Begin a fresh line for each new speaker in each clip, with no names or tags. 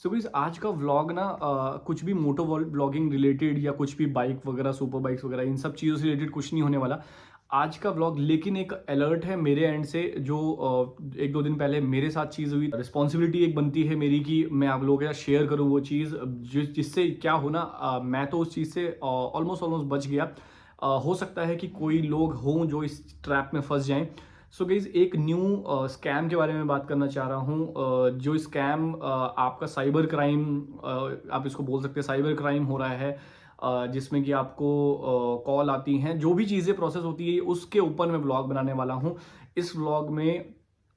So guys आज का vlog ना कुछ भी मोटो व्लॉगिंग रिलेटेड या कुछ भी बाइक वगैरह सुपर बाइक्स वगैरह इन सब चीज़ों से रिलेटेड कुछ नहीं होने वाला आज का व्लॉग। लेकिन एक अलर्ट है मेरे एंड से जो एक दो दिन पहले मेरे साथ चीज़ हुई। रिस्पॉन्सिबिलिटी एक बनती है मेरी कि मैं आप लोगों के साथ शेयर करूं वो चीज़ जिससे क्या हो ना, मैं तो उस चीज़ से ऑलमोस्ट ऑलमोस्ट बच गया। हो सकता है कि कोई लोग हों जो इस ट्रैप में फंस जाएं। सो गाइज एक न्यू स्कैम के बारे में बात करना चाह रहा हूँ। जो स्कैम आपका साइबर क्राइम, आप इसको बोल सकते हैं साइबर क्राइम हो रहा है। जिसमें कि आपको कॉल आती हैं, जो भी चीज़ें प्रोसेस होती है उसके ऊपर मैं ब्लॉग बनाने वाला हूँ। इस व्लॉग में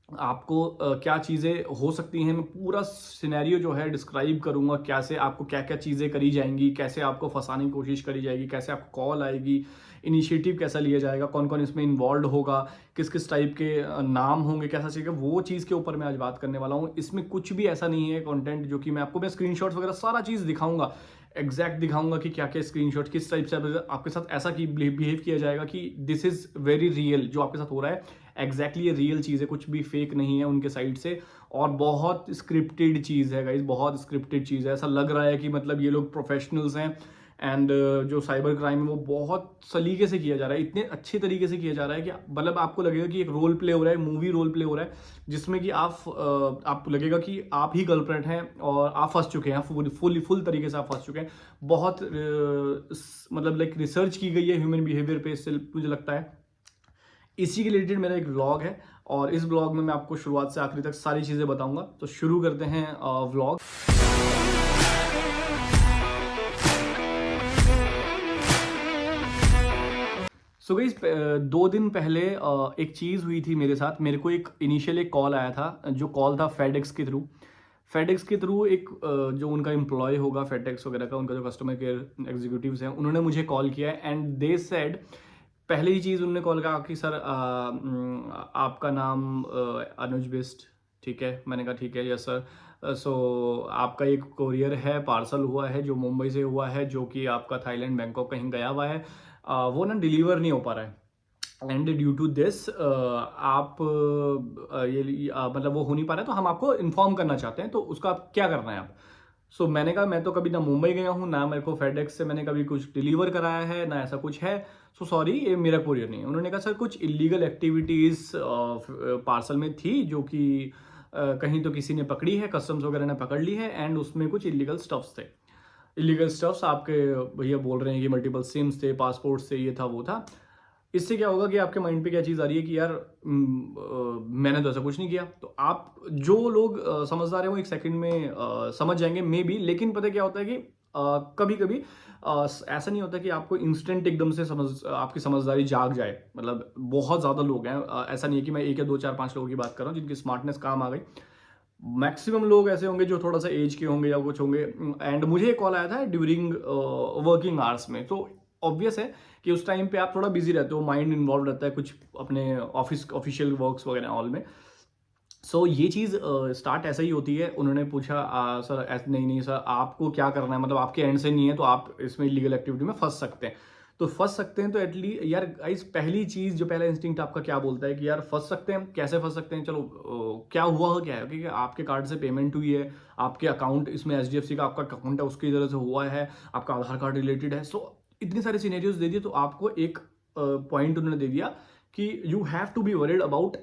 आपको क्या चीज़ें हो सकती हैं, मैं पूरा सिनेरियो जो है डिस्क्राइब करूँगा। कैसे आपको क्या-क्या चीज़ें करी जाएँगी, कैसे आपको फँसाने की कोशिश करी जाएगी, कैसे आपको कॉल आएगी, इनिशिएटिव कैसा लिया जाएगा, कौन-कौन इसमें इन्वॉल्व्ड होगा, किस-किस टाइप के नाम होंगे, कैसा चीज़ें, वो चीज़ के ऊपर मैं आज बात करने वाला हूँ। इसमें कुछ भी ऐसा नहीं है कंटेंट जो कि मैं स्क्रीनशॉट्स वगैरह सारा चीज़ दिखाऊँगा। एग्जैक्ट दिखाऊँगा कि क्या-क्या स्क्रीनशॉट किस टाइप से आपके साथ ऐसा कि बिहेव किया जाएगा कि दिस इज़ वेरी रियल। जो आपके साथ हो रहा है एग्जैक्टली ये रियल चीज़ है, कुछ भी फेक नहीं है उनके साइड से। और बहुत स्क्रिप्टेड चीज़ है गाइस, बहुत स्क्रिप्टेड चीज़ है। ऐसा लग रहा है कि मतलब ये लोग प्रोफेशनल्स हैं। एंड जो साइबर क्राइम है वो बहुत सलीके से किया जा रहा है, इतने अच्छे तरीके से किया जा रहा है कि मतलब आपको लगेगा कि एक रोल प्ले हो रहा है, मूवी रोल प्ले हो रहा है। जिसमें कि आपको लगेगा कि आप ही गर्लफ्रेंड हैं और आप फंस चुके हैं, फुल तरीके से आप फंस चुके हैं। बहुत मतलब लाइक रिसर्च की गई है ह्यूमन बिहेवियर पे, इससे मुझे लगता है। इसी के रिलेटेड मेरा एक व्लॉग है और इस व्लॉग में मैं आपको शुरुआत से आखिरी तक सारी चीज़ें बताऊंगा। तो शुरू करते हैं व्लॉग। सो गाइस 2 दिन पहले एक चीज़ हुई थी मेरे साथ। मेरे को एक इनिशियल एक कॉल आया था, जो कॉल था फेडेक्स के थ्रू। फेडेक्स के थ्रू एक जो उनका एम्प्लॉय होगा फेडेक्स वगैरह का, उनका जो कस्टमर केयर एग्जीक्यूटिव्स हैं, उन्होंने मुझे कॉल किया है। एंड दे सेड, पहले ही चीज़ उन्होंने कॉल कहा कि सर आपका नाम अनुज बिस्ट, ठीक है। मैंने कहा ठीक है, यस सर। सो आपका एक कोरियर है, पार्सल हुआ है जो मुंबई से हुआ है, जो कि आपका थाईलैंड बैंकॉक कहीं गया हुआ है। वो ना डिलीवर नहीं हो पा रहा है। एंड ड्यू टू दिस आप मतलब वो हो नहीं पा रहा है, तो हम आपको इन्फॉर्म करना चाहते हैं। तो उसका आप क्या करना है आप। सो मैंने कहा मैं तो कभी ना मुंबई गया हूँ, ना मेरे को फेडेक्स से मैंने कभी कुछ डिलीवर कराया है, ना ऐसा कुछ है। सो सॉरी, ये मेरा कोरियर नहीं है। उन्होंने कहा सर कुछ इलीगल एक्टिविटीज़ पार्सल में थी, जो कि कहीं तो किसी ने पकड़ी है, कस्टम्स वगैरह ने पकड़ ली है। एंड उसमें कुछ इलीगल स्टफ्स थे। इलीगल स्टफ्स आपके भैया बोल रहे हैं कि मल्टीपल सिम्स थे, पासपोर्ट से, ये था वो था। इससे क्या होगा कि आपके माइंड पे क्या चीज़ आ रही है कि यार मैंने तो ऐसा कुछ नहीं किया। तो आप जो लोग समझदार हैं वो एक सेकंड में समझ जाएंगे मे बी। लेकिन पता है क्या होता है कि कभी कभी ऐसा नहीं होता कि आपको इंस्टेंट एकदम से आपकी समझदारी जाग जाए। मतलब बहुत ज़्यादा लोग हैं, ऐसा नहीं है कि मैं एक या दो चार पांच लोगों की बात कर रहा हूँ जिनकी स्मार्टनेस काम आ गई। मैक्सिमम लोग ऐसे होंगे जो थोड़ा सा एज के होंगे या कुछ होंगे। एंड मुझे एक कॉल आया था ड्यूरिंग वर्किंग आवर्स में। तो ऑब्वियस है कि उस टाइम पे आप थोड़ा बिजी रहते हो, माइंड इन्वॉल्व रहता है कुछ अपने ऑफिशियल वर्क्स वगैरह ऑल में। सो ये चीज़ स्टार्ट ऐसा ही होती है। उन्होंने पूछा सर ऐसे नहीं नहीं सर आपको क्या करना है, मतलब आपके एंड से नहीं है तो आप इसमें लीगल एक्टिविटी में फंस सकते हैं। तो फंस सकते हैं तो एटलीस्ट यार गाइस, पहली चीज़ जो पहला इंस्टिंक्ट आपका क्या बोलता है कि यार फंस सकते हैं, कैसे फंस सकते हैं। चलो क्या हुआ क्या है कि आपके कार्ड से पेमेंट हुई है, आपके अकाउंट इसमें एचडीएफसी का आपका अकाउंट है उसकी तरह से हुआ है, आपका आधार कार्ड रिलेटेड है। सो इतने सारे सिनेरियोज दे दिए तो आपको एक पॉइंट उन्होंने दे दिया कि you have to be worried about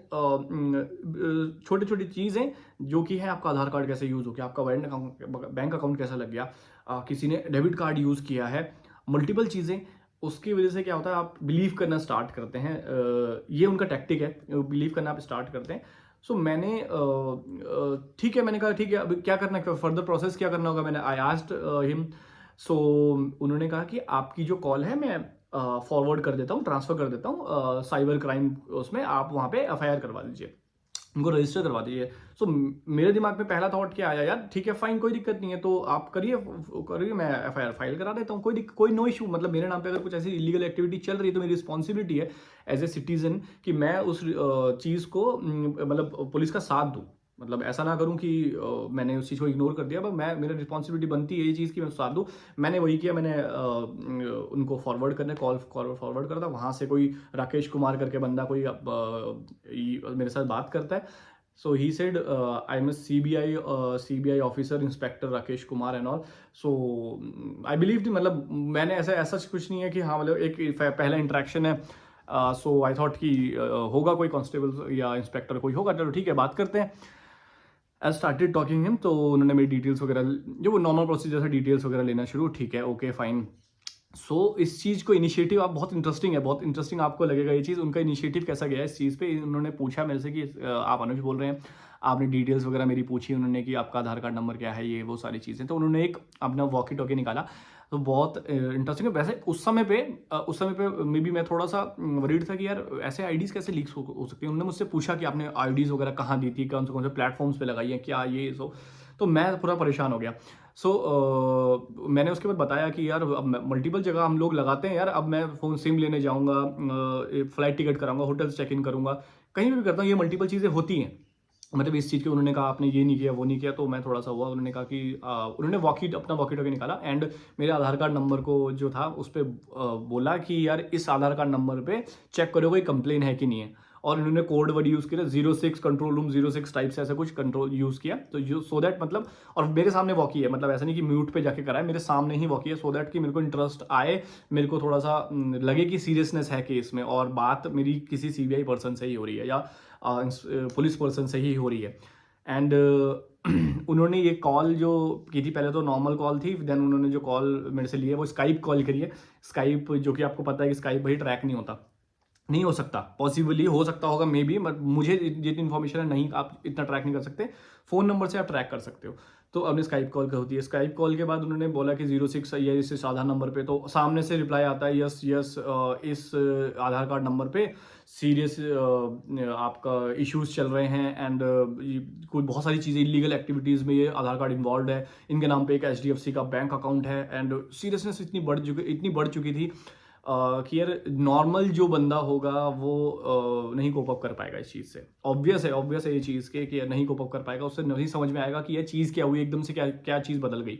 छोटी छोटी चीज़ें, जो कि है आपका आधार कार्ड कैसे यूज़ हो गया, आपका बैंक अकाउंट कैसा लग गया, किसी ने डेबिट कार्ड यूज़ किया है, मल्टीपल चीज़ें। उसकी वजह से क्या होता है, आप बिलीव करना स्टार्ट करते हैं। ये उनका टैक्टिक है, बिलीव करना आप स्टार्ट करते हैं। सो मैंने ठीक है, मैंने कहा ठीक है, अब क्या करना है, फर्दर प्रोसेस क्या करना होगा। मैंने आई आस्क्ड हिम। सो उन्होंने कहा कि आपकी जो कॉल है मैं फॉरवर्ड कर देता हूँ, ट्रांसफर कर देता हूँ साइबर क्राइम उसमें, आप वहाँ पे एफआईआर करवा दीजिए, उनको रजिस्टर करवा दीजिए। सो मेरे दिमाग में पहला थॉट क्या आया, यार ठीक है फाइन, कोई दिक्कत नहीं है, तो आप करिए करिए, मैं एफआईआर फाइल करा देता हूँ, कोई नो इशू। मतलब मेरे नाम पे अगर कुछ ऐसी इलीगल एक्टिविटी चल रही है तो मेरी रिस्पॉन्सिबिलिटी है एज ए सिटीजन कि मैं उस चीज़ को मतलब पुलिस का साथ दूँ। मतलब ऐसा ना करूं कि मैंने उस चीज़ को इग्नोर कर दिया, पर मैं मेरा रिस्पॉन्सिबिलिटी बनती है ये चीज़ कि मैं साथ दूं। मैंने वही किया, मैंने उनको फॉरवर्ड करने कॉल फॉरवर्ड करा था। वहाँ से कोई राकेश कुमार करके बंदा कोई मेरे साथ बात करता है। So he said, I'm a CBI officer, Inspector Rakesh Kumar and all. So I believed, मतलब मैंने ऐसा कुछ नहीं है कि हाँ मतलब एक पहला इंटरेक्शन है, सो आई थॉट कि होगा कोई कांस्टेबल या इंस्पेक्टर कोई होगा, चलो ठीक है बात करते हैं। आई स्टार्टेड टॉकिंग हिम, तो उन्होंने मेरी डिटेल्स वगैरह, जो वो नॉर्मल प्रोसीजर था, डिटेल्स वगैरह लेना शुरू, ठीक है ओके फाइन। सो इस चीज़ को इनिशिएटिव आप बहुत इंटरेस्टिंग है, बहुत इंटरेस्टिंग आपको लगेगा ये चीज़, उनका इनिशिएटिव कैसा गया है इस चीज़ पे। उन्होंने पूछा मेरे से कि आप अनुज बोल रहे हैं, आपने डिटेल्स वगैरह मेरी पूछी उन्होंने कि आपका आधार कार्ड नंबर क्या है, ये वो सारी चीज़ें, तो उन्होंने एक अपना वॉकी टॉकी निकाला, तो बहुत इंटरेस्टिंग है। वैसे उस समय पे मे बी मैं थोड़ा सा वरीड था कि यार ऐसे आईडीज़ कैसे लीक्स हो सकती हैं। उन्होंने मुझसे पूछा कि आपने आईडीज़ वगैरह कहाँ दी थी, कौन से प्लेटफॉर्म्स पे लगाई है, क्या ये सो, तो मैं पूरा परेशान हो गया। सो मैंने उसके बाद बताया कि यार अब मल्टीपल जगह हम लोग लगाते हैं यार, अब मैं फ़ोन सिम लेने जाऊँगा, फ़्लाइट टिकट कराऊँगा, होटल्स चेक इन करूँगा, कहीं भी करता हूँ, ये मल्टीपल चीज़ें होती हैं। मतलब इस चीज़ की उन्होंने कहा आपने ये नहीं किया, वो नहीं किया, तो मैं थोड़ा-सा हुआ। उन्होंने कहा कि उन्होंने अपना वॉकी टॉकी निकाला एंड मेरे आधार कार्ड नंबर को जो था उस पे बोला कि यार इस आधार कार्ड नंबर पे चेक करो कोई कंप्लेन है कि नहीं है। और इन्होंने कोड वर्ड यूज़ किया 06 कंट्रोल रूम 06 टाइप से ऐसा कुछ कंट्रोल यूज़ किया, तो यू सो दैट मतलब, और मेरे सामने वॉकी है, मतलब ऐसा नहीं कि म्यूट पे जाके कराए, मेरे सामने ही वॉकी है, सो दैट कि मेरे को इंटरेस्ट आए, मेरे को थोड़ा सा लगे कि सीरियसनेस है केस में, और बात मेरी किसी सीबीआई पर्सन से ही हो रही है या पुलिस पर्सन से ही हो रही है। एंड उन्होंने ये कॉल जो की थी, पहले तो नॉर्मल कॉल थी, देन उन्होंने जो कॉल मेरे से ली है वो स्काइप कॉल करी है। स्काइप जो कि आपको पता है कि स्काइप भाई ट्रैक नहीं होता, नहीं हो सकता, पॉसिबली हो सकता होगा मे बी, बट मुझे जितनी इन्फॉर्मेशन है नहीं, आप इतना ट्रैक नहीं कर सकते। फ़ोन नंबर से आप ट्रैक कर सकते हो, तो अपने स्काइप कॉल का होती है। स्काइप कॉल के बाद उन्होंने बोला कि 06 या इस साधा नंबर पे, तो सामने से रिप्लाई आता है यस यस, इस आधार कार्ड नंबर पे सीरियस आपका इश्यूज चल रहे हैं एंड कोई बहुत सारी चीज़ें इलीगल एक्टिविटीज़ में ये आधार कार्ड इन्वॉल्व है, इनके नाम पे एक HDFC का बैंक अकाउंट है, एंड सीरियसनेस इतनी बढ़ चुकी थी कि यार नॉर्मल जो बंदा होगा वो नहीं कोप अप कर पाएगा इस चीज़ से। ऑब्वियस है ये चीज़ के कि यार नहीं कोप अप कर पाएगा, उससे नहीं समझ में आएगा कि ये चीज़ क्या हुई, एकदम से क्या क्या चीज़ बदल गई।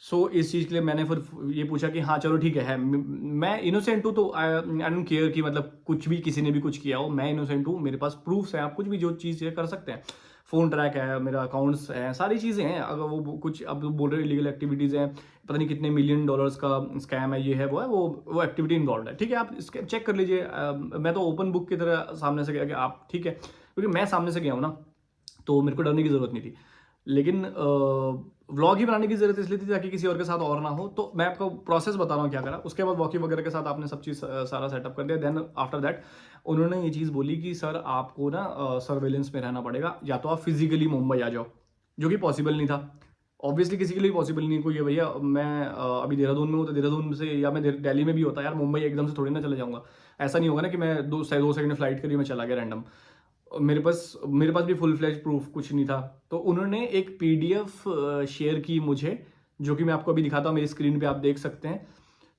सो इस चीज़ के लिए मैंने फिर ये पूछा कि हाँ चलो ठीक है, मैं इनोसेंट हूँ, तो आई डोंट केयर कि मतलब कुछ भी किसी ने भी कुछ किया हो, मैं इनोसेंट हूँ, मेरे पास प्रूफ्स हैं, आप कुछ भी जो चीज़ कर सकते हैं। फ़ोन ट्रैक है, मेरा अकाउंट्स है, सारी चीज़ें हैं। अगर वो कुछ अब बोल रहे हो इलीगल एक्टिविटीज़ हैं, पता नहीं कितने मिलियन डॉलर्स का स्कैम है, ये है वो है, वो एक्टिविटी इन्वॉल्व है, ठीक है, आप इसके चेक कर लीजिए। मैं तो ओपन बुक की तरह सामने से गया कि आप ठीक है, क्योंकि मैं सामने से गया हूँ ना, तो मेरे को डरने की ज़रूरत नहीं थी। लेकिन व्लॉग ही बनाने की ज़रूरत इसलिए थी ताकि किसी और के साथ और ना हो, तो मैं आपको प्रोसेस बता रहा हूँ क्या करा। उसके बाद वॉकी वगैरह के साथ आपने सब चीज़ सारा सेटअप कर दिया, देन आफ्टर दैट उन्होंने ये चीज़ बोली कि सर आपको ना सर्वेलेंस में रहना पड़ेगा, या तो आप फिजिकली मुंबई आ जाओ, जो कि पॉसिबल नहीं था। ऑब्वियसली किसी के लिए पॉसिबल नहीं, कोई ये भैया मैं अभी देहरादून में हूँ, तो देहरादून से या मैं दिल्ली में भी होता यार, मुंबई एकदम से थोड़ी ना चले जाऊँगा। ऐसा नहीं होगा ना कि मैं 2 सेकंड फ्लाइट करी मैं चला गया रैंडम। मेरे पास भी फुल फ्लैज प्रूफ कुछ नहीं था। तो उन्होंने एक पीडीएफ शेयर की मुझे, जो कि मैं आपको अभी दिखाता हूँ, मेरी स्क्रीन पे आप देख सकते हैं।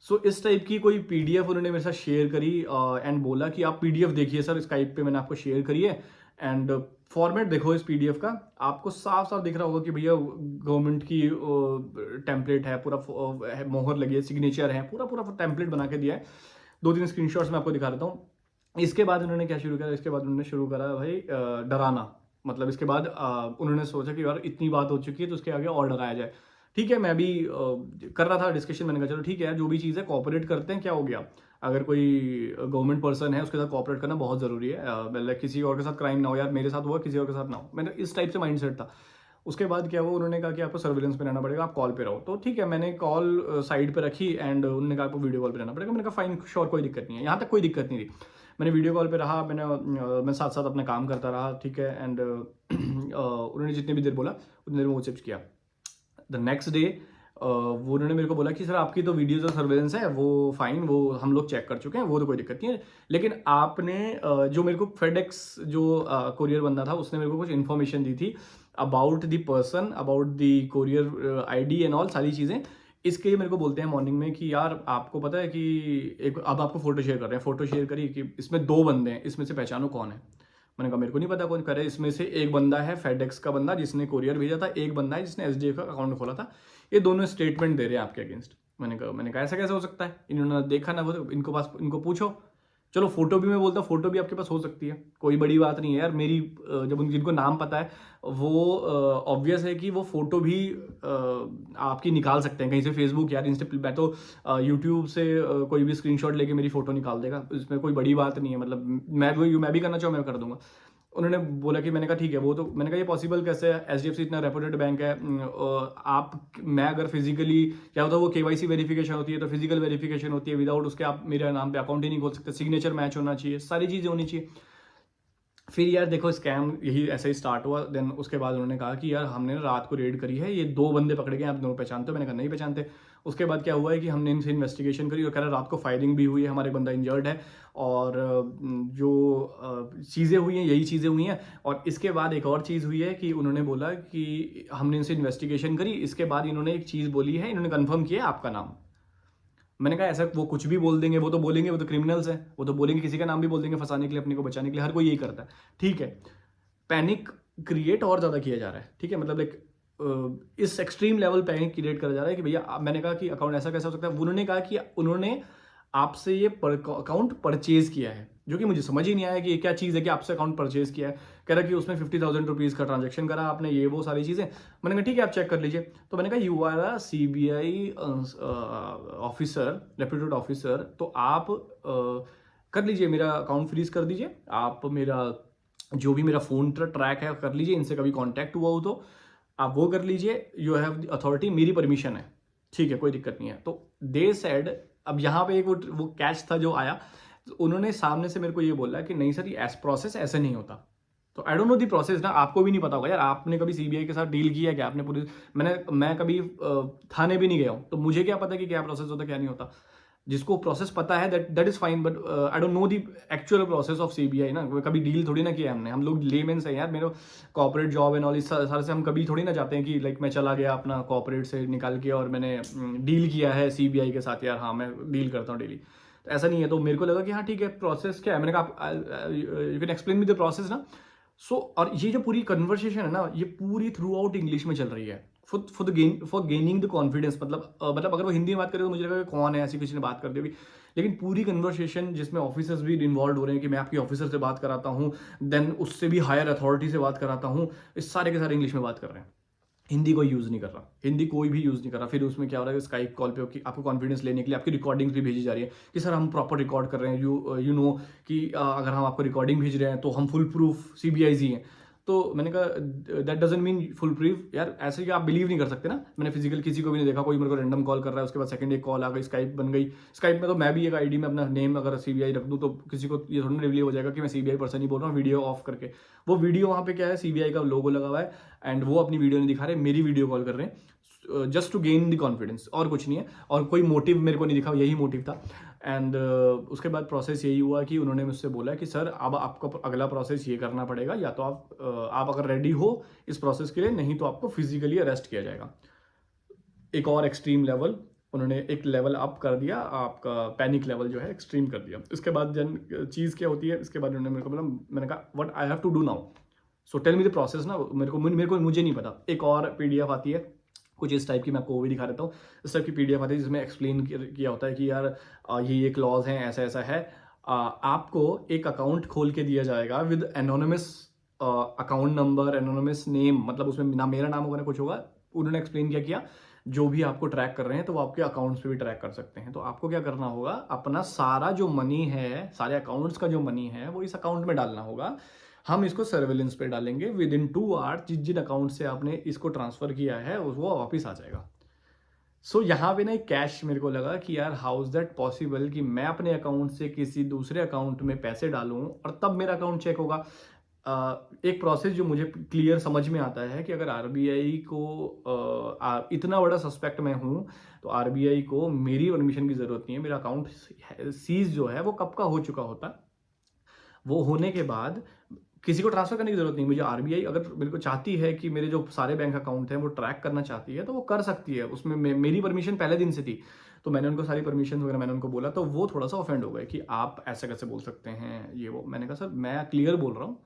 सो इस टाइप की कोई पीडीएफ उन्होंने मेरे साथ शेयर करी एंड बोला कि आप पीडीएफ देखिए सर, स्काइप पे मैंने आपको शेयर करी है, एंड फॉर्मेट देखो इस पीडीएफ का, आपको साफ साफ दिख रहा होगा कि भैया गवर्नमेंट की टेम्पलेट है, पूरा मोहर लगी है, सिग्नेचर है, पूरा पूरा टेम्पलेट बना के दिया है। 2-3 स्क्रीनशॉट्स मैं आपको दिखा देता हूँ। इसके बाद उन्होंने क्या शुरू करा, इसके बाद उन्होंने शुरू करा भाई डराना। मतलब इसके बाद उन्होंने सोचा कि यार इतनी बात हो चुकी है, तो उसके आगे और डराया जाए। ठीक है, मैं भी कर रहा था डिस्कशन, मैंने कहा चलो ठीक है यार, जो भी चीज़ है कोऑपरेट करते हैं, क्या हो गया। अगर कोई गवर्नमेंट पर्सन है उसके साथ कोऑपरेट करना बहुत ज़रूरी है, मतलब किसी और के साथ क्राइम ना हो यार, मेरे साथ हुआ किसी और के साथ ना हो, मैंने इस टाइप से माइंडसेट था। उसके बाद क्या हुआ, उन्होंने कहा कि आपको सर्विलेंस पे रहना पड़ेगा, आप कॉल पे रहो। तो ठीक है, मैंने कॉल साइड पे रखी एंड उन्होंने कहा आपको वीडियो कॉल पे रहना पड़ेगा। मैंने कहा फाइन श्योर, कोई दिक्कत नहीं है, यहाँ तक कोई दिक्कत नहीं थी। मैंने वीडियो कॉल पे रहा, मैं साथ साथ अपना काम करता रहा, ठीक है, एंड उन्होंने जितनी भी देर बोला उतनी देर में वो चिप्स किया। द नेक्स्ट डे वो उन्होंने मेरे को बोला कि सर आपकी तो वीडियोज और सर्वेलेंस है वो फाइन, वो हम लोग चेक कर चुके हैं, वो तो कोई दिक्कत नहीं है, लेकिन आपने जो मेरे को फेडेक्स जो कोरियर बंदा था उसने मेरे को कुछ इन्फॉर्मेशन दी थी about the person, about the courier ID and all सारी चीज़ें। इसके लिए मेरे को बोलते हैं मॉर्निंग में कि यार आपको पता है कि एक अब आपको फोटो शेयर कर रहे हैं, फोटो शेयर करिए कि इसमें 2 बंदे हैं, इसमें से पहचानो कौन है। मैंने कहा मेरे को नहीं पता कौन करे, इसमें से एक बंदा है फेडेक्स का बंदा जिसने कोरियर भेजा था, एक बंदा है जिसने एसडीएफ का अकाउंट खोला था, ये दोनों स्टेटमेंट दे रहे हैं आपके अगेंस्ट। मैंने कहा ऐसा कैसे हो सकता है, इन्होंने देखा ना, वो इनको पूछो। चलो फोटो भी मैं बोलता हूँ, फोटो भी आपके पास हो सकती है, कोई बड़ी बात नहीं है यार। मेरी जब उन जिनको नाम पता है वो ऑब्वियस है कि वो फोटो भी आपकी निकाल सकते हैं कहीं से, फेसबुक यार, इंस्टा। मैं तो यूट्यूब से कोई भी स्क्रीनशॉट लेके मेरी फोटो निकाल देगा, इसमें कोई बड़ी बात नहीं है। मतलब मैं भी करना चाहूँ मैं कर दूंगा। उन्होंने बोला कि, मैंने कहा ठीक है, वो तो मैंने कहा ये पॉसिबल कैसे है, एचडीएफसी इतना रेपुटेड बैंक है। मैं अगर फिजिकली, क्या होता है वो केवाईसी वेरिफिकेशन होती है, तो फिजिकल वेरिफिकेशन होती है, विदाउट उसके आप मेरे नाम पे अकाउंट ही नहीं खोल सकते, सिग्नेचर मैच होना चाहिए, सारी चीज़ें होनी चाहिए। फिर यार देखो स्कैम यही ऐसे ही स्टार्ट हुआ। देन उसके बाद उन्होंने कहा कि यार हमने ना रात को रेड करी है, ये 2 बंदे पकड़े गए, आप दोनों पहचानते हो? मैंने कहा नहीं पहचानते। उसके बाद क्या हुआ है कि हमने इनसे इन्वेस्टिगेशन करी और कह रहा रात को फायरिंग भी हुई है, हमारे बंदा इंजर्ड है, और जो चीज़ें हुई हैं यही चीज़ें हुई हैं। और इसके बाद एक और चीज़ हुई है कि उन्होंने बोला कि हमने इनसे इन्वेस्टिगेशन करी, इसके बाद इन्होंने एक चीज़ बोली है, इन्होंने कन्फर्म किया है आपका नाम। मैंने कहा ऐसा वो कुछ भी बोल देंगे, वो तो बोलेंगे, वो तो क्रिमिनल्स हैं, वो तो बोलेंगे, किसी का नाम भी बोल देंगे फंसाने के लिए, अपने को बचाने के लिए, हर कोई यही करता है, ठीक है। पैनिक क्रिएट और ज़्यादा किया जा रहा है, ठीक है, मतलब एक इस एक्सट्रीम लेवल पैनिक क्रिएट करा जा रहा है कि भैया, मैंने कहा कि अकाउंट ऐसा कैसे हो सकता है। उन्होंने कहा कि उन्होंने आपसे ये अकाउंट परचेज किया है, जो कि मुझे समझ ही नहीं आया कि ये क्या चीज़ है कि आपसे अकाउंट परचेज किया है। कह रहा कि उसमें 50,000 रुपीज़ का ट्रांजेक्शन करा आपने, ये वो सारी चीज़ें। मैंने कहा ठीक है आप चेक कर लीजिए। तो मैंने कहा you are a CBI officer, reputed officer, तो आप कर लीजिए, मेरा अकाउंट फ्रीज कर दीजिए, आप मेरा जो भी मेरा फ़ोन ट्रैक है कर लीजिए, इनसे कभी कॉन्टैक्ट हुआ हो तो आप वो कर लीजिए, यू हैव द अथॉरिटी, मेरी परमिशन है, ठीक है, कोई दिक्कत नहीं है। तो दे सेड, अब यहाँ पे एक वो कैच था जो आया, तो उन्होंने सामने से मेरे को ये बोला कि नहीं सर, ये एस प्रोसेस ऐसे नहीं होता। तो I don't know the process ना, आपको भी नहीं पता होगा यार, आपने कभी सीबीआई के साथ डील किया क्या? आपने पुलिस, मैं कभी थाने भी नहीं गया हूँ, तो मुझे क्या पता कि क्या प्रोसेस होता क्या नहीं होता। जिसको प्रोसेस पता है that is fine, but I don't know the actual process of CBI ना। कभी डील थोड़ी ना किया हमने, हम लोग लेमेंस हैं यार, मेरे कॉर्पोरेट जॉब एंड ऑल, इस सारे से हम कभी थोड़ी ना चाहते हैं कि लाइक मैं चला गया अपना कॉर्पोरेट से निकाल के और मैंने डील किया है सीबीआई के साथ, यार हाँ मैं डील करता हूँ डेली, तो ऐसा नहीं है। तो मेरे को लगा कि हाँ ठीक है, प्रोसेस क्या है, मैंने कहा you can explain me the process ना। और ये जो पूरी कन्वर्सेशन है ना, ये पूरी थ्रू आउट इंग्लिश में चल रही है, फॉर गेनिंग द कॉन्फिडेंस। मतलब अगर वो हिंदी में बात करें तो मुझे लगा कि कौन है, ऐसी किसी ने बात कर दी होगी। लेकिन पूरी कन्वर्सेशन जिसमें ऑफिसर्स भी इन्वॉल्व हो रहे हैं कि मैं आपकी ऑफिसर से बात कराता हूँ, देन उससे भी हायर अथॉरिटी से बात कराता हूँ, इस सारे के सारे इंग्लिश में बात कर रहे हैं, हिंदी कोई यूज़ नहीं कर रहा, हिंदी कोई भी यूज़ नहीं कर रहा। फिर उसमें क्या हो रहा है, स्काइप कॉल पे कि आपको कॉन्फिडेंस लेने के लिए आपकी रिकॉर्डिंग्स भी भेजी जा रही है कि सर हम प्रॉपर रिकॉर्ड कर रहे हैं, यू नो कि अगर हम आपको रिकॉर्डिंग भेज रहे हैं तो हम फुल प्रूफ CBIs ही हैं। तो मैंने कहा that doesn't mean full proof यार, ऐसे कि आप बिलीव नहीं कर सकते ना। मैंने फिजिकल किसी को भी नहीं देखा, कोई मेरे को रैंडम कॉल कर रहा है, उसके बाद सेकंड एक कॉल आ गई, स्काइप बन गई। स्काइप में तो मैं भी एक आईडी में अपना नेम अगर CBI रख दूँ तो किसी को ये थोड़ा रिवील हो जाएगा कि मैं CBI पर्सन ही बोल रहा हूँ, वीडियो ऑफ करके। वो वीडियो वहाँ पे क्या है, CBI का लोगो लगा हुआ है, एंड वो अपनी वीडियो नहीं दिखा रहे, मेरी वीडियो कॉल कर रहे हैं, just to gain the confidence, और कुछ नहीं है। और कोई मोटिव मेरे को नहीं दिखा, यही मोटिव था। एंड उसके बाद प्रोसेस यही हुआ कि उन्होंने मुझसे बोला कि सर अब आपको अगला प्रोसेस ये करना पड़ेगा, या तो आप अगर रेडी हो इस प्रोसेस के लिए, नहीं तो आपको फिजिकली अरेस्ट किया जाएगा। एक और एक्सट्रीम लेवल, उन्होंने एक लेवल अप कर दिया, आपका पैनिक लेवल जो है एक्सट्रीम कर दिया। इसके बाद जन चीज़ क्या होती है, इसके बाद उन्होंने मेरे को बोला, मैंने कहा what I have to do now, so tell me the process ना। मुझे नहीं पता। एक और PDF आती है कुछ इस टाइप की, मैं आपको वो भी दिखा देता हूँ। इस टाइप की PDF आती है जिसमें एक्सप्लेन किया होता है कि यार ये क्लॉज हैं, ऐसा ऐसा है। आपको एक अकाउंट खोल के दिया जाएगा with anonymous account number, anonymous name, मतलब उसमें ना मेरा नाम होगा ना कुछ होगा। उन्होंने एक्सप्लेन किया जो भी आपको ट्रैक कर रहे हैं तो वो आपके अकाउंट्स पे भी ट्रैक कर सकते हैं। तो आपको क्या करना होगा, अपना सारा जो मनी है, सारे अकाउंट्स का जो मनी है वो इस अकाउंट में डालना होगा। हम इसको सर्वेलेंस पे डालेंगे, विद इन 2 आवर्स जिन जिन अकाउंट से आपने इसको ट्रांसफर किया है वो वापस आ जाएगा। सो यहाँ पे ना एक कैश मेरे को लगा कि यार हाउ इज दैट पॉसिबल कि मैं अपने अकाउंट से किसी दूसरे अकाउंट में पैसे डालूं और तब मेरा अकाउंट चेक होगा। एक प्रोसेस जो मुझे क्लियर समझ में आता है कि अगर RBI को इतना बड़ा सस्पेक्ट मैं हूं, तो RBI को मेरी परमिशन की जरूरत नहीं है। मेरा अकाउंट सीज जो है वो कब का हो चुका होता, वो होने के बाद किसी को ट्रांसफर करने की जरूरत नहीं। मुझे RBI अगर मेरे को चाहती है कि मेरे जो सारे बैंक अकाउंट हैं वो ट्रैक करना चाहती है तो वो कर सकती है, उसमें मेरी परमिशन पहले दिन से थी। तो मैंने उनको सारी परमिशन वगैरह मैंने उनको बोला, तो वो थोड़ा सा ऑफेंड हो गए कि आप ऐसे कैसे बोल सकते हैं ये वो। मैंने कहा सर मैं क्लियर बोल रहा हूँ,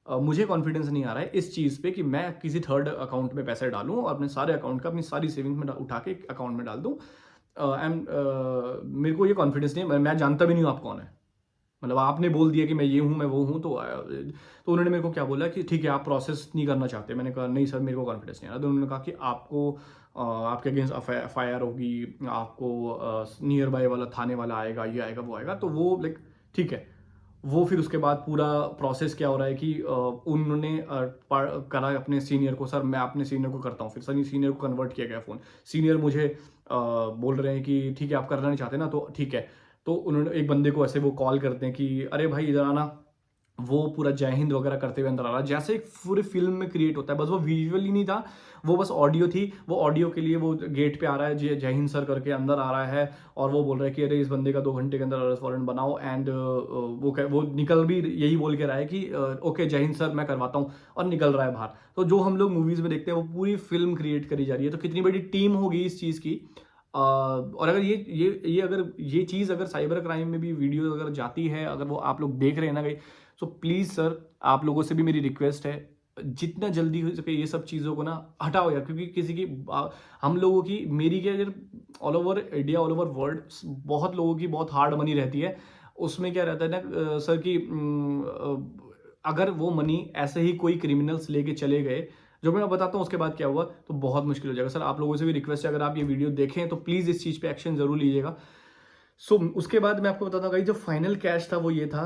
मुझे कॉन्फिडेंस नहीं आ रहा है इस चीज़ पे कि मैं किसी थर्ड अकाउंट में पैसे डालूं और अपने सारे अकाउंट का अपनी सारी सेविंग्स में उठा के अकाउंट में डाल दूं। एंड मेरे को ये कॉन्फिडेंस नहीं है, मैं जानता भी नहीं हूँ आप कौन है। मतलब आपने बोल दिया कि मैं ये हूँ, मैं वो हूँ, तो उन्होंने मेरे को क्या बोला कि ठीक है आप प्रोसेस नहीं करना चाहते। मैंने कहा नहीं सर, मेरे को कॉन्फिडेंस नहीं आ रहा। तो उन्होंने कहा कि आपको आपके अगेंस्ट FIR होगी, आपको नियर बाय वाला थाने वाला आएगा, ये आएगा, वो आएगा। तो वो लाइक ठीक है। वो फिर उसके बाद पूरा प्रोसेस क्या हो रहा है कि उन्होंने करा अपने सीनियर को, सर मैं अपने सीनियर को करता हूँ। फिर सर सीनियर को कन्वर्ट किया गया फ़ोन। सीनियर मुझे बोल रहे हैं कि ठीक है आप करना नहीं चाहते ना, तो ठीक है। तो उन्होंने एक बंदे को ऐसे वो कॉल करते हैं कि अरे भाई इधर आना। वो पूरा जय हिंद वगैरह करते हुए अंदर आ रहा, जैसे एक पूरी फिल्म में क्रिएट होता है। बस वो विजुअली नहीं था, वो बस ऑडियो थी। वो ऑडियो के लिए वो गेट पे आ रहा है, जय हिंद सर करके अंदर आ रहा है, और वो बोल रहा है कि अरे इस बंदे का 2 घंटे के अंदर अरेस्ट वारंट बनाओ। एंड वो निकल भी यही बोल के रहा है कि ओके जय हिंद सर मैं करवाता हूँ, और निकल रहा है बाहर। तो जो हम लोग मूवीज में देखते हैं वो पूरी फिल्म क्रिएट करी जा रही है। तो कितनी बड़ी टीम होगी इस चीज़ की। और अगर ये चीज़ अगर साइबर क्राइम में भी वीडियो अगर जाती है, अगर वो आप लोग देख रहे हैं ना कहीं, तो प्लीज़ सर आप लोगों से भी मेरी रिक्वेस्ट है, जितना जल्दी हो सके ये सब चीज़ों को ना हटाओ यार। क्योंकि किसी की हम लोगों की, मेरी क्या यार, all over India, all over world बहुत लोगों की बहुत हार्ड मनी रहती है। उसमें क्या रहता है ना सर कि अगर वो मनी ऐसे ही कोई क्रिमिनल्स लेके चले गए, जो मैं बताता हूँ उसके बाद क्या हुआ, तो बहुत मुश्किल हो जाएगा। सर आप लोगों से भी रिक्वेस्ट है, अगर आप ये वीडियो देखें तो प्लीज़ इस चीज़ पे एक्शन जरूर लीजिएगा। सो उसके बाद मैं आपको बताता हूँ, जो फाइनल कैश था वो ये था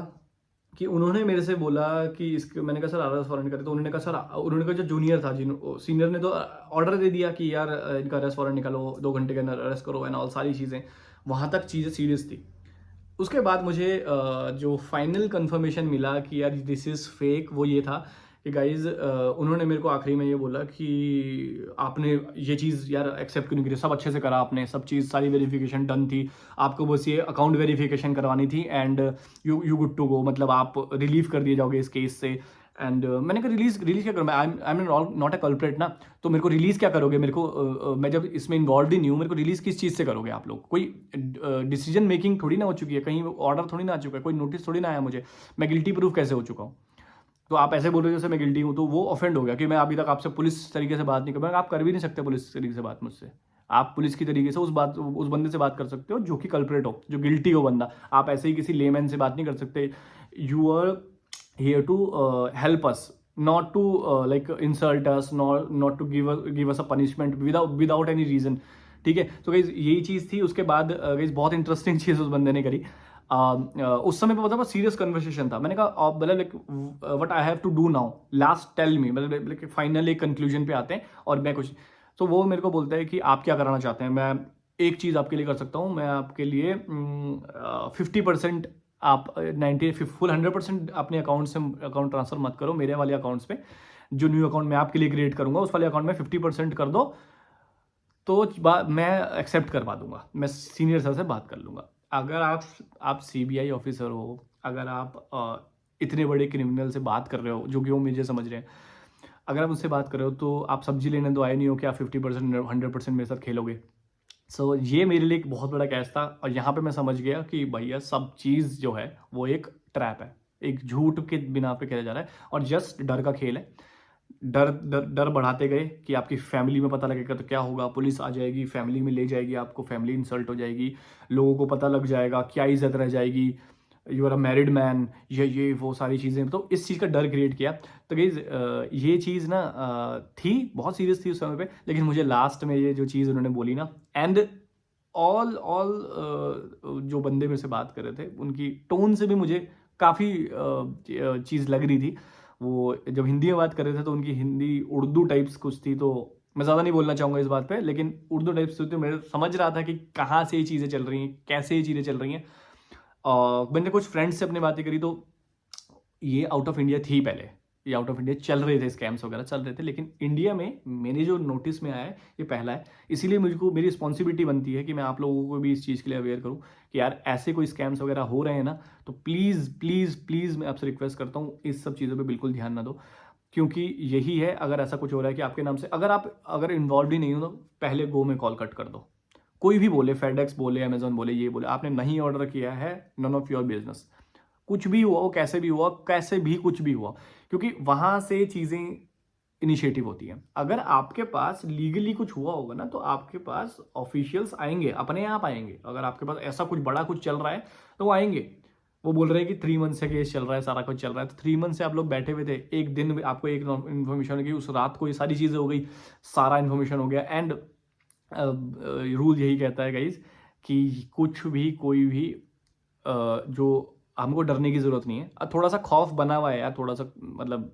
कि उन्होंने मेरे से बोला कि इसके, मैंने कहा सर अरेस्ट वारंट करे। तो उन्होंने कहा सर, उन्होंने कहा जो जूनियर था, जिन सीनियर ने तो ऑर्डर दे दिया कि यार इनका अरेस्ट वारंट निकालो, 2 घंटे के अंदर अरेस्ट करो एंड ऑल सारी चीज़ें। वहाँ तक चीज़ें सीरियस थी। उसके बाद मुझे जो फाइनल कंफर्मेशन मिला कि यार दिस इज़ फेक, वो ये था कि गाइज उन्होंने मेरे को आखिरी में ये बोला कि आपने ये चीज़ यार एक्सेप्ट क्यों नहीं करी, सब अच्छे से करा आपने, सब चीज़ सारी वेरिफिकेशन डन थी, आपको बस ये अकाउंट वेरिफिकेशन करवानी थी and you good to go, मतलब आप रिलीव कर दिए जाओगे इस केस से। एंड मैंने कहा रिलीज रिलीज क्या करूँ, I am not a culprit ना, तो मेरे को रिलीज क्या करोगे, मेरे को मैं जब इसमें इन्वॉल्व ही नहीं हूँ, मेरे को रिलीज किस चीज़ से करोगे आप लोग। कोई डिसीजन मेकिंग थोड़ी ना हो चुकी है, कहीं ऑर्डर थोड़ी ना आ चुका है, कोई नोटिस थोड़ी ना आया मुझे, मैं गिल्टी प्रूफ कैसे हो चुका हूँ। तो आप ऐसे बोल रहे हो जैसे मैं गिल्टी हूँ, तो वो ऑफेंड हो गया कि मैं अभी तक आपसे पुलिस तरीके से बात नहीं कर पाया। आप कर भी नहीं सकते पुलिस तरीके से बात मुझसे। आप पुलिस की तरीके से उस बंदे से बात कर सकते हो जो कि कल्प्रेट हो, जो गिल्टी हो बंदा। आप ऐसे ही किसी लेमैन से बात नहीं कर सकते। You are here to help us, not to like insult us, not to give us a punishment without any reason। ठीक है, तो गाइज यही चीज़ थी। उसके बाद गाइज बहुत इंटरेस्टिंग चीज़ उस बंदे ने करी। उस समय पे मतलब सीरियस कन्वर्सेशन था। मैंने कहा मतलब like what I have to do now, last tell me, मतलब लाइक फाइनल एक कंक्लूजन पे आते हैं और मैं कुछ। तो वो मेरे को बोलता है कि आप क्या कराना चाहते हैं। मैं एक चीज़ आपके लिए कर सकता हूँ, मैं आपके लिए 50%, आप 90 फुल 100% अपने अकाउंट से अकाउंट ट्रांसफर मत करो मेरे वाले अकाउंट्स पे। जो न्यू अकाउंट मैं आपके लिए क्रिएट करूंगा उस वाले अकाउंट में 50% कर दो, तो मैं एक्सेप्ट करवा दूंगा, मैं सीनियर सर से बात कर लूंगा। अगर आप CBI ऑफिसर हो, अगर आप इतने बड़े क्रिमिनल से बात कर रहे हो जो कि वो मुझे समझ रहे हैं, अगर आप उससे बात कर रहे हो तो आप सब्जी लेने तो आए नहीं हो कि आप 50% 100% मेरे साथ खेलोगे। सो ये मेरे लिए एक बहुत बड़ा कैच था, और यहाँ पे मैं समझ गया कि भैया सब चीज़ जो है वो एक ट्रैप है, एक झूठ के बिना पे खेला जा रहा है, और जस्ट डर का खेल है। डर डर डर बढ़ाते गए कि आपकी फैमिली में पता लगेगा तो क्या होगा, पुलिस आ जाएगी, फैमिली में ले जाएगी आपको, फैमिली इंसल्ट हो जाएगी, लोगों को पता लग जाएगा, क्या इज्जत रह जाएगी, you are a married man, ये वो सारी चीज़ें। तो इस चीज़ का डर क्रिएट किया। तो गाइज ये चीज़ ना थी बहुत सीरियस थी उस समय पे, लेकिन मुझे लास्ट में ये जो चीज़ उन्होंने बोली ना, एंड ऑल जो बंदे मेरे से बात कर रहे थे उनकी टोन से भी मुझे काफ़ी चीज़ लग रही थी। वो जब हिंदी में बात कर रहे थे तो उनकी हिंदी उर्दू टाइप्स कुछ थी, तो मैं ज़्यादा नहीं बोलना चाहूँगा इस बात पे, लेकिन उर्दू टाइप्स थी। तो मैं समझ रहा था कि कहाँ से ये चीज़ें चल रही हैं, कैसे ये चीज़ें चल रही हैं। मैंने कुछ फ्रेंड्स से अपनी बातें करी, तो ये आउट ऑफ इंडिया थी पहले, ये आउट ऑफ इंडिया चल रहे थे, स्कैम्स वगैरह चल रहे थे, लेकिन इंडिया में मेरे जो नोटिस में आया है ये पहला है। इसीलिए मुझको मेरी रिस्पॉन्सिबिलिटी बनती है कि मैं आप लोगों को भी इस चीज़ के लिए अवेयर करूँ कि यार ऐसे कोई स्कैम्स वगैरह हो रहे हैं ना, तो प्लीज़ प्लीज़ प्लीज़ मैं आपसे रिक्वेस्ट करता हूँ इस सब चीज़ों पर बिल्कुल ध्यान ना दो। क्योंकि यही है, अगर ऐसा कुछ हो रहा है कि आपके नाम से अगर इन्वॉल्व ही नहीं हो, तो पहले गो में कॉल कट कर दो। कोई भी बोले, फेडेक्स बोले, अमेजोन बोले, ये बोले, आपने नहीं ऑर्डर किया है, नन ऑफ योर बिजनेस। कुछ भी हुआ वो, कैसे भी हुआ, कैसे भी कुछ भी हुआ, क्योंकि वहां से चीजें इनिशिएटिव होती हैं। अगर आपके पास लीगली कुछ हुआ होगा ना, तो आपके पास ऑफिशियल्स आएंगे, अपने आप आएंगे। अगर आपके पास ऐसा कुछ बड़ा कुछ चल रहा है तो वो आएंगे, वो बोल रहे हैं कि 3 मंथ से केस चल रहा है, सारा कुछ चल रहा है। तो 3 मंथ से आप लोग बैठे हुए थे, एक दिन में आपको एक इन्फॉर्मेशन होगी, उस रात को ये सारी चीज़ें हो गई, सारा इन्फॉर्मेशन हो गया। एंड रूल यही कहता है गाइज कि कुछ भी कोई भी जो हमको डरने की ज़रूरत नहीं है। थोड़ा सा खौफ बना हुआ है यार, थोड़ा सा मतलब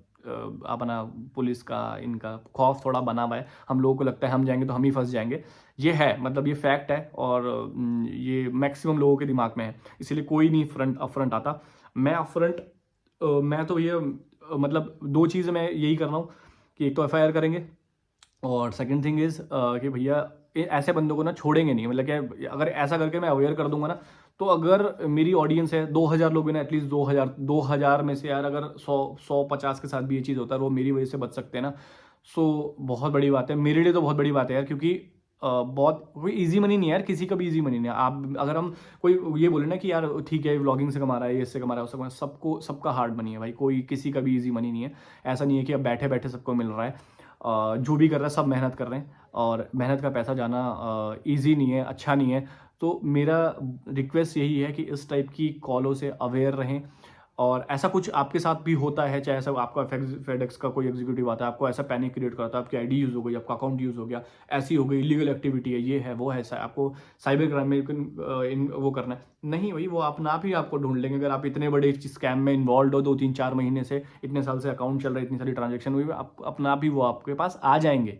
अपना पुलिस का इनका खौफ थोड़ा बना हुआ है। हम लोगों को लगता है हम जाएंगे तो हम ही फंस जाएंगे। ये है, मतलब ये फैक्ट है, और ये मैक्सिमम लोगों के दिमाग में है। इसीलिए कोई नहीं अपफ्रंट आता। मैं अपफ्रंट मैं तो ये मतलब 2 चीज़ें मैं यही कर रहा हूँ कि एक तो FIR करेंगे, और सेकंड थिंग इज़ कि भैया ऐसे बंदों को ना छोड़ेंगे नहीं। मतलब क्या, अगर ऐसा करके मैं अवेयर कर दूंगा ना, तो अगर मेरी ऑडियंस है 2000 लोग हैं ना, एटलीस्ट 2000 में से यार अगर 150 के साथ भी ये चीज़ होता है, वो मेरी वजह से बच सकते हैं ना, सो बहुत बड़ी बात है मेरे लिए। तो बहुत बड़ी बात है यार, क्योंकि बहुत कोई इजी मनी नहीं है यार, किसी का भी इजी मनी नहीं है। आप अगर हम कोई ये बोले ना कि यार ठीक है व्लॉगिंग से कमा रहा है, ये इससे कमा रहा है, उससे कमा रहा है, सबका हार्ड मनी है भाई, कोई किसी का भी इजी मनी नहीं है। ऐसा नहीं है कि अब बैठे बैठे सबको मिल रहा है। जो भी कर रहा है सब मेहनत कर रहे हैं, और मेहनत का पैसा जाना इजी नहीं है, अच्छा नहीं है। तो मेरा रिक्वेस्ट यही है कि इस टाइप की कॉलों से अवेयर रहें। और ऐसा कुछ आपके साथ भी होता है, चाहे ऐसा आपका फेडेक्स का कोई एग्जीक्यूटिव आता है, आपको ऐसा पैनिक क्रिएट करता है, आपकी आईडी यूज़ हो गई, आपका अकाउंट यूज़ हो गया, ऐसी हो गई, इलीगल एक्टिविटी है, ये है वो है, ऐसा आपको साइबर क्राइम में वो करना है, नहीं भाई, वो अपना आप ही आपको ढूंढ लेंगे। अगर आप इतने बड़े स्कैम में इन्वॉल्व हो, 2 3 4 महीने से, इतने साल से अकाउंट चल रहा है, इतनी सारी ट्रांजेक्शन हुई, अपना आप ही वो आपके पास आ जाएंगे।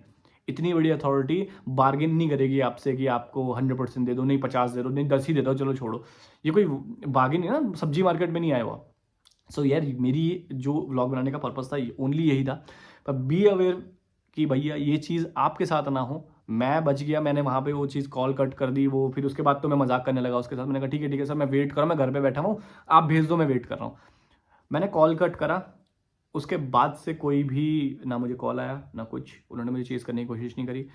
इतनी बड़ी अथॉरिटी बार्गेन नहीं करेगी आपसे कि आपको 100% दे दो, नहीं 50 दे दो, नहीं 10 ही दे दो, चलो छोड़ो। ये कोई बार्गेन नहीं ना, सब्जी मार्केट में नहीं आया हुआ। सो यार मेरी जो व्लॉग बनाने का पर्पस था ओनली यही था। पर बी अवेयर कि भैया ये चीज़ आपके साथ ना हो। मैं बच गया, मैंने वहाँ पे वो चीज़ कॉल कट कर दी, वो फिर उसके बाद तो मैं मजाक करने लगा उसके साथ। मैंने कहा ठीक है सर, मैं वेट कर रहा हूँ, मैं घर पे बैठा हूँ, आप भेज दो, मैं वेट कर रहा हूँ। मैंने कॉल कट करा, उसके बाद से कोई भी ना मुझे कॉल आया ना कुछ, उन्होंने मुझे चेज़ करने की कोशिश नहीं करी।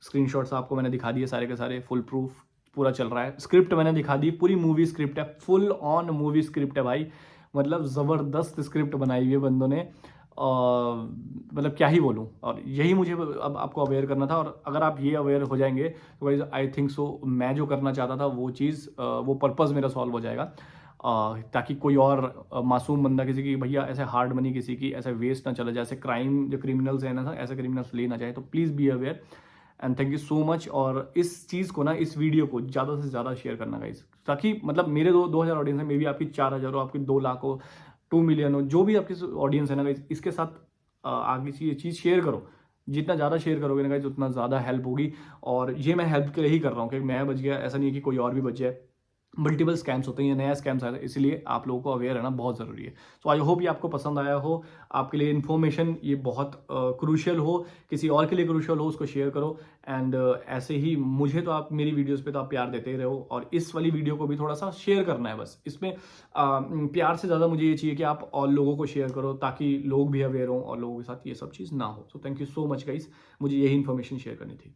स्क्रीनशॉट्स आपको मैंने दिखा दिए सारे के सारे, फुल प्रूफ पूरा चल रहा है। स्क्रिप्ट मैंने दिखा दी, पूरी मूवी स्क्रिप्ट है, फुल ऑन मूवी स्क्रिप्ट है भाई। मतलब ज़बरदस्त स्क्रिप्ट बनाई हुई है बंदों ने, और मतलब क्या ही बोलूँ। और यही मुझे अब आपको अवेयर करना था। और अगर आप ये अवेयर हो जाएंगे तो गाइस आई थिंक सो, मैं जो करना चाहता था वो चीज़, वो पर्पज़ मेरा सॉल्व हो जाएगा। ताकि कोई और मासूम बंदा, किसी की भैया ऐसे हार्ड मनी किसी की ऐसे वेस्ट ना चला जाए, ऐसे क्राइम जो क्रिमिनल्स हैं ना, ऐसे क्रिमिनल्स ले ना जाए। तो please be aware, and thank you so much. और इस चीज़ को ना, इस वीडियो को ज़्यादा से ज़्यादा शेयर करना गाइस, ताकि मतलब मेरे 2000 ऑडियंस है, मे बी आपकी 4000 हो, आपकी 2 लाख हो, 2 मिलियन हो, जो भी आपकी ऑडियंस है ना गाइस, इसके साथ आगे ये चीज़ शेयर करो। जितना ज़्यादा शेयर करोगे ना गाइस, उतना ज़्यादा हेल्प होगी। और ये मैं हेल्प के लिए ही कर रहा हूँ कि मैं बच गया, ऐसा नहीं है कि कोई और भी बच जाए। मल्टीपल स्कैम्स होते हैं, ये नया स्कैम्स आया है, इसलिए आप लोगों को अवेयर रहना बहुत ज़रूरी है। सो आई होप ये आपको पसंद आया हो, आपके लिए इन्फॉर्मेशन ये बहुत क्रूशियल हो, किसी और के लिए क्रूशियल हो, उसको शेयर करो। एंड ऐसे ही मुझे तो आप मेरी वीडियोस पे तो आप प्यार देते ही रहो, और इस वाली वीडियो को भी थोड़ा सा शेयर करना है बस। इसमें प्यार से ज़्यादा मुझे ये चाहिए कि आप और लोगों को शेयर करो, ताकि लोग भी अवेयर हों और लोगों के साथ ये सब चीज़ ना हो। So thank you so much guys, मुझे यही इन्फॉर्मेशन शेयर करनी थी।